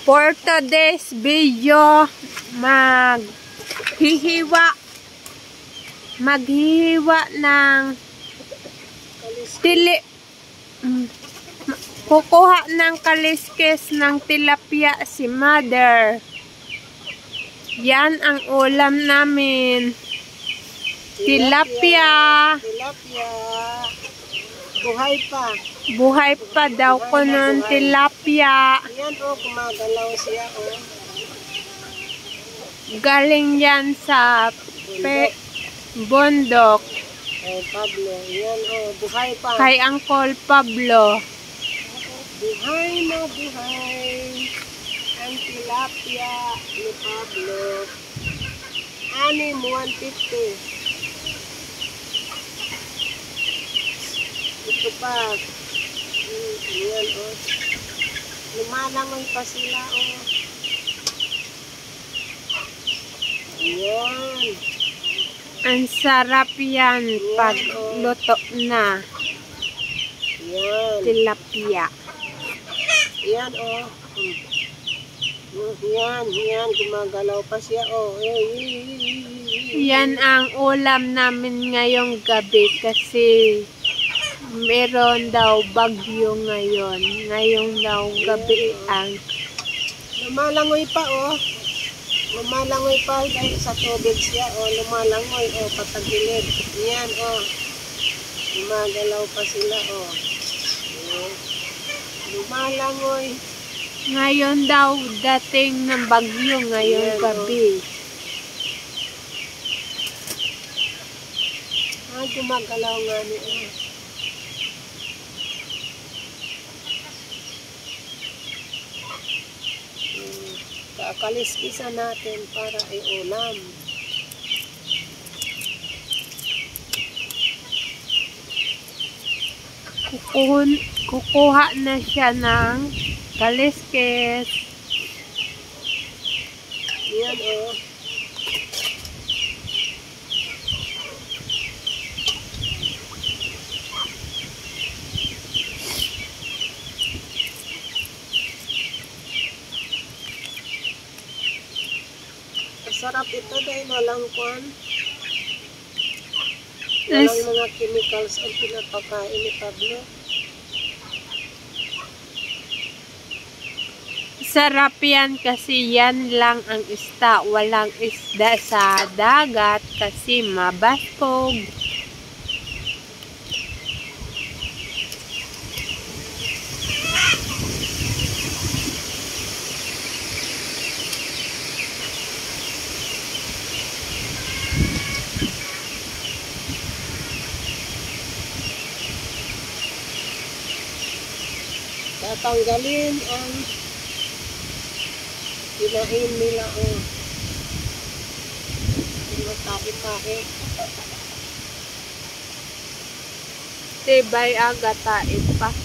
For today's video, maghihiwa ng kukuha ng kaliskis ng tilapia si Mother. Yan ang ulam namin. Tilapia. Buhay pa daw ko ng tilapia. Ayan o, gumagalaw siya o. Galing yan sa bundok. Ay, Pablo. Ayan o, buhay pa. Kay Uncle Pablo. Buhay na buhay. Ang tilapia ni Pablo. 150. Ito pa. Ayan o. Lumalangoy pa sila o. Ayan. Ang sarap yan pag luto na. Ayan. Tilapia. Ayan o. Ayan. Gumagalaw pa siya o. Yan ang ulam namin ngayong gabi kasi meron daw bagyo ngayon. Ngayong daw gabi ang lumalangoy pa o. Lumalangoy pa dahil sa tubig siya o. Lumalangoy o patagilid. Ayan o. Gumagalaw pa sila o. Lumalangoy. ngayon daw dating ng bagyo ngayong gabi. Gumagalaw nga niya. Kakaliskisan natin para i-ulam. Kukuha na siya ng kaliskis. Yan o. Masarap ito dahil walang kwan. Walang mga chemicals ang pinapakain ni Pablo. Sarap yan kasi yan lang ang isda. Walang isda sa dagat kasi mabasfog. Tatanggalin ang kinain nila o tae-tae. Tibay aga tait pa.